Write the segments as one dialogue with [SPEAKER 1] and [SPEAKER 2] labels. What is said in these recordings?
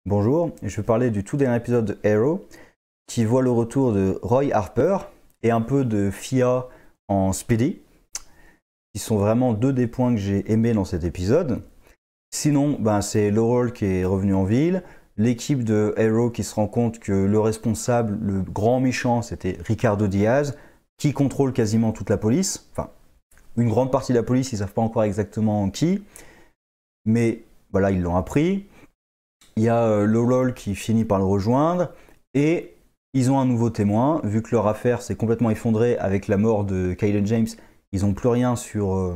[SPEAKER 1] Bonjour, je vais parler du tout dernier épisode de Arrow qui voit le retour de Roy Harper et un peu de Fia en Speedy, qui sont vraiment deux des points que j'ai aimés dans cet épisode. Sinon, c'est Laurel qui est revenu en ville, l'équipe de Arrow qui se rend compte que le responsable, le grand méchant, c'était Ricardo Diaz, qui contrôle quasiment toute la police, enfin une grande partie de la police, ils ne savent pas encore exactement qui, mais voilà, ils l'ont appris. Il y a Laurel qui finit par le rejoindre et ils ont un nouveau témoin. Vu que leur affaire s'est complètement effondrée avec la mort de Kayden James, ils n'ont plus rien sur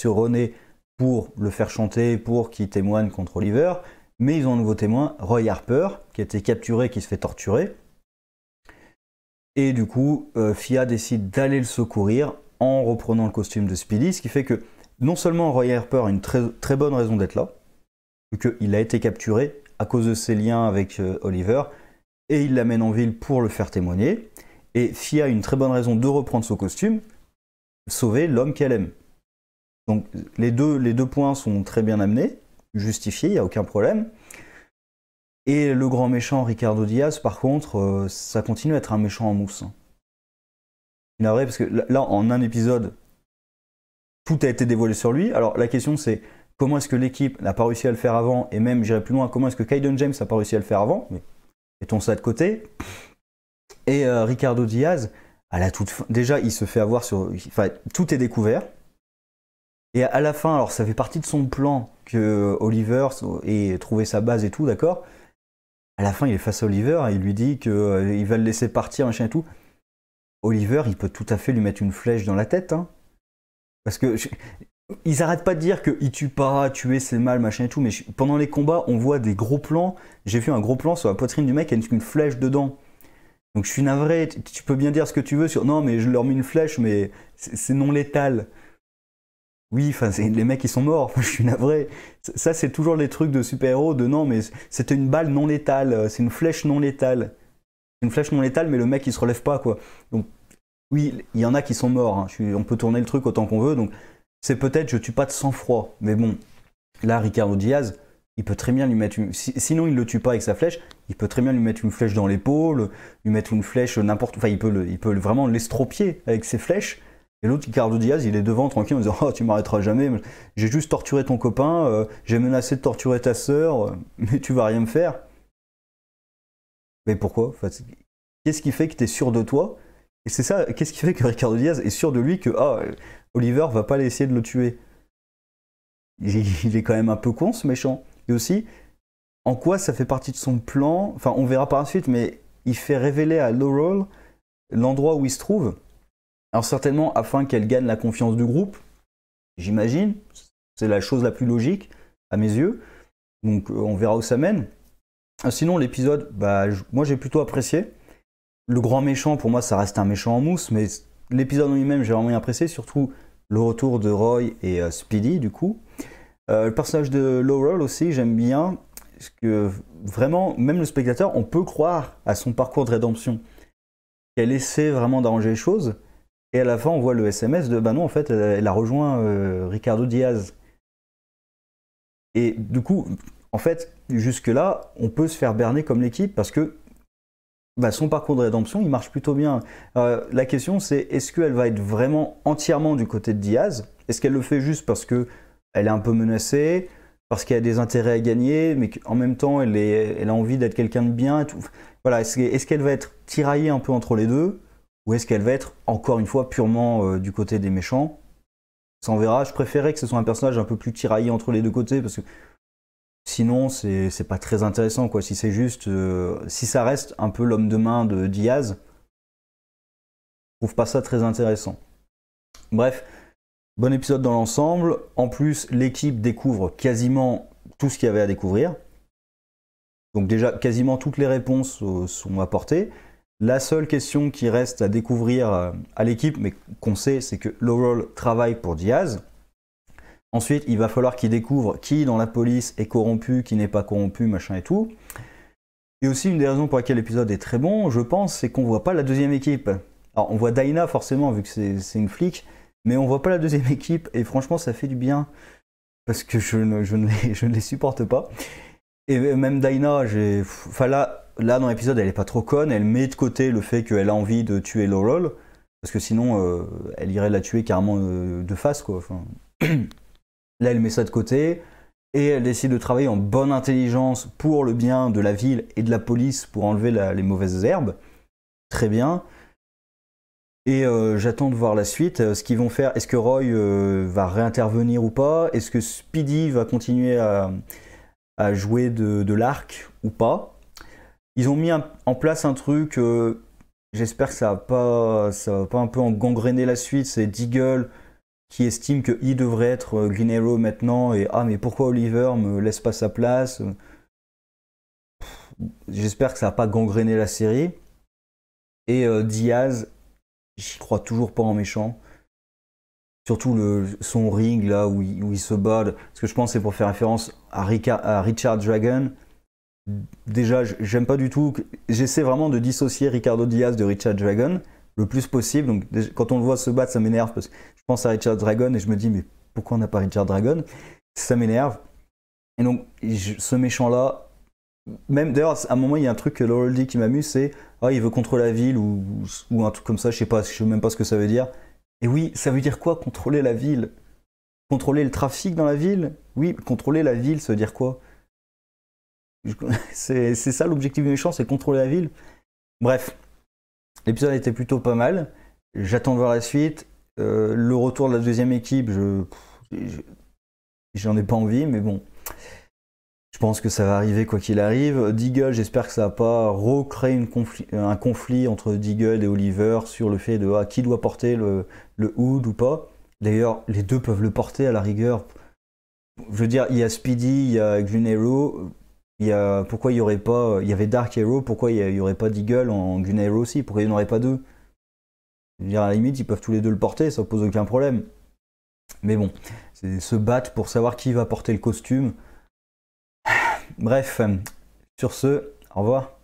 [SPEAKER 1] René pour le faire chanter, pour qu'il témoigne contre Oliver. Mais ils ont un nouveau témoin, Roy Harper, qui a été capturé, qui se fait torturer. Et du coup, Fia décide d'aller le secourir en reprenant le costume de Speedy, ce qui fait que non seulement Roy Harper a une très bonne raison d'être là, vu qu'il a été capturé à cause de ses liens avec Oliver, et il l'amène en ville pour le faire témoigner. Et Fia a une très bonne raison de reprendre son costume, sauver l'homme qu'elle aime. Donc les deux points sont très bien amenés, justifiés, il n'y a aucun problème. Et le grand méchant Ricardo Diaz, par contre, ça continue à être un méchant en mousse. Il est vrai, parce que là, en un épisode, tout a été dévoilé sur lui. Alors la question c'est, comment est-ce que l'équipe n'a pas réussi à le faire avant, et même, j'irai plus loin, comment est-ce que Kayden James n'a pas réussi à le faire avant, mais mettons ça de côté. Et Ricardo Diaz, à la toute fin, déjà, il se fait avoir sur... Enfin, tout est découvert. Et à la fin, alors ça fait partie de son plan que Oliver ait trouvé sa base et tout, d'accord. À la fin, il est face à Oliver et il lui dit qu'il va le laisser partir, machin et tout. Oliver, il peut tout à fait lui mettre une flèche dans la tête, hein. Parce que... Ils arrêtent pas de dire qu'il tue pas, tuer c'est mal, machin et tout, mais pendant les combats, on voit des gros plans. J'ai vu un gros plan sur la poitrine du mec avec une flèche dedans. Donc je suis navré, tu peux bien dire ce que tu veux sur... Non, mais je leur mets une flèche, mais c'est non létal. Oui, enfin, les mecs, ils sont morts, je suis navré. Ça, c'est toujours les trucs de super-héros, de non, mais c'était une balle non létale, c'est une flèche non létale. C'est une flèche non létale, mais le mec, il se relève pas, quoi. Donc, oui, il y en a qui sont morts, hein. On peut tourner le truc autant qu'on veut, donc... C'est peut-être je tue pas de sang-froid, mais bon, là Ricardo Diaz, il peut très bien lui mettre une... Sinon il le tue pas avec sa flèche, il peut très bien lui mettre une flèche dans l'épaule, lui mettre une flèche n'importe où, enfin il peut vraiment l'estropier avec ses flèches. Et l'autre Ricardo Diaz, il est devant tranquille en disant oh tu m'arrêteras jamais, j'ai juste torturé ton copain, j'ai menacé de torturer ta sœur, mais tu vas rien me faire. Mais pourquoi? Enfin, qu'est-ce qui fait que tu es sûr de toi? Et c'est ça, qu'est-ce qui fait que Ricardo Diaz est sûr de lui que Oliver va pas essayer de le tuer? Il est quand même un peu con ce méchant. Et aussi, en quoi ça fait partie de son plan? Enfin, on verra par la suite, mais il fait révéler à Laurel l'endroit où il se trouve. Alors certainement afin qu'elle gagne la confiance du groupe, j'imagine. C'est la chose la plus logique, à mes yeux. Donc on verra où ça mène. Sinon, l'épisode, moi j'ai plutôt apprécié. Le grand méchant, pour moi, ça reste un méchant en mousse, mais l'épisode en lui-même, j'ai vraiment apprécié, surtout le retour de Roy et Speedy, du coup. Le personnage de Laurel aussi, j'aime bien, parce que vraiment, même le spectateur, on peut croire à son parcours de rédemption. Elle essaie vraiment d'arranger les choses, et à la fin, on voit le SMS de, non, en fait, elle a rejoint Ricardo Diaz. Et du coup, en fait, jusque-là, on peut se faire berner comme l'équipe, parce que son parcours de rédemption, il marche plutôt bien. La question, c'est est-ce qu'elle va être vraiment entièrement du côté de Diaz? Est-ce qu'elle le fait juste parce qu'elle est un peu menacée, parce qu'elle a des intérêts à gagner, mais qu'en même temps, elle a envie d'être quelqu'un de bien et tout. Voilà, est-ce qu'elle va être tiraillée un peu entre les deux? Ou est-ce qu'elle va être, encore une fois, purement du côté des méchants? Ça, on verra. Je préférais que ce soit un personnage un peu plus tiraillé entre les deux côtés, parce que sinon, c'est pas très intéressant, quoi. Si c'est juste... si ça reste un peu l'homme de main de Diaz, je trouve pas ça très intéressant. Bref, bon épisode dans l'ensemble. En plus, l'équipe découvre quasiment tout ce qu'il y avait à découvrir. Donc déjà, quasiment toutes les réponses sont apportées. La seule question qui reste à découvrir à l'équipe, mais qu'on sait, c'est que Laurel travaille pour Diaz. Ensuite, il va falloir qu'il découvre qui dans la police est corrompu, qui n'est pas corrompu, machin et tout. Et aussi, une des raisons pour laquelle l'épisode est très bon, je pense, c'est qu'on ne voit pas la deuxième équipe. Alors, on voit Dinah, forcément, vu que c'est une flic, mais on ne voit pas la deuxième équipe, et franchement, ça fait du bien, parce que je ne les supporte pas. Et même Dinah, enfin là dans l'épisode, elle est pas trop conne, elle met de côté le fait qu'elle a envie de tuer Laurel, parce que sinon, elle irait la tuer carrément de face, quoi. Enfin, là, elle met ça de côté, et elle décide de travailler en bonne intelligence pour le bien de la ville et de la police pour enlever les mauvaises herbes. Très bien. Et j'attends de voir la suite, ce qu'ils vont faire. Est-ce que Roy va réintervenir ou pas? Est-ce que Speedy va continuer à jouer de l'arc ou pas? Ils ont mis en place un truc, j'espère que ça va pas un peu gangréner la suite. C'est Deagle qui estime qu'il devrait être Green Arrow maintenant, et ah mais pourquoi Oliver me laisse pas sa place? J'espère que ça va pas gangréner la série. Et Diaz, j'y crois toujours pas en méchant. Surtout son ring là où il se bat, parce que je pense que c'est pour faire référence à Richard Dragon. Déjà, j'aime pas du tout. J'essaie vraiment de dissocier Ricardo Diaz de Richard Dragon le plus possible. Donc, quand on le voit se battre, ça m'énerve parce que je pense à Richard Dragon et je me dis, mais pourquoi on n'a pas Richard Dragon? Ça m'énerve. Et donc, ce méchant-là, même d'ailleurs, à un moment, il y a un truc que Laurel dit qui m'amuse, c'est ah, il veut contrôler la ville ou un truc comme ça, je sais même pas ce que ça veut dire. Et oui, ça veut dire quoi contrôler la ville? Contrôler le trafic dans la ville? Oui, contrôler la ville, ça veut dire quoi? C'est ça l'objectif du méchant, c'est contrôler la ville. Bref, l'épisode était plutôt pas mal. J'attends de voir la suite. Le retour de la deuxième équipe, j'en ai pas envie, mais bon. Je pense que ça va arriver quoi qu'il arrive. Deagle, j'espère que ça va pas recréer un conflit entre Deagle et Oliver sur le fait de qui doit porter le hood ou pas. D'ailleurs, les deux peuvent le porter à la rigueur. Je veux dire, il y a Speedy, il y a Green Arrow. Pourquoi il y aurait pas, il y avait Dark Arrow, pourquoi il y aurait pas Deagle en Green Arrow aussi? Pourquoi il n'y en aurait pas deux? Je veux dire, à la limite, ils peuvent tous les deux le porter, ça pose aucun problème. Mais bon, c'est se battre pour savoir qui va porter le costume. Bref, sur ce, au revoir.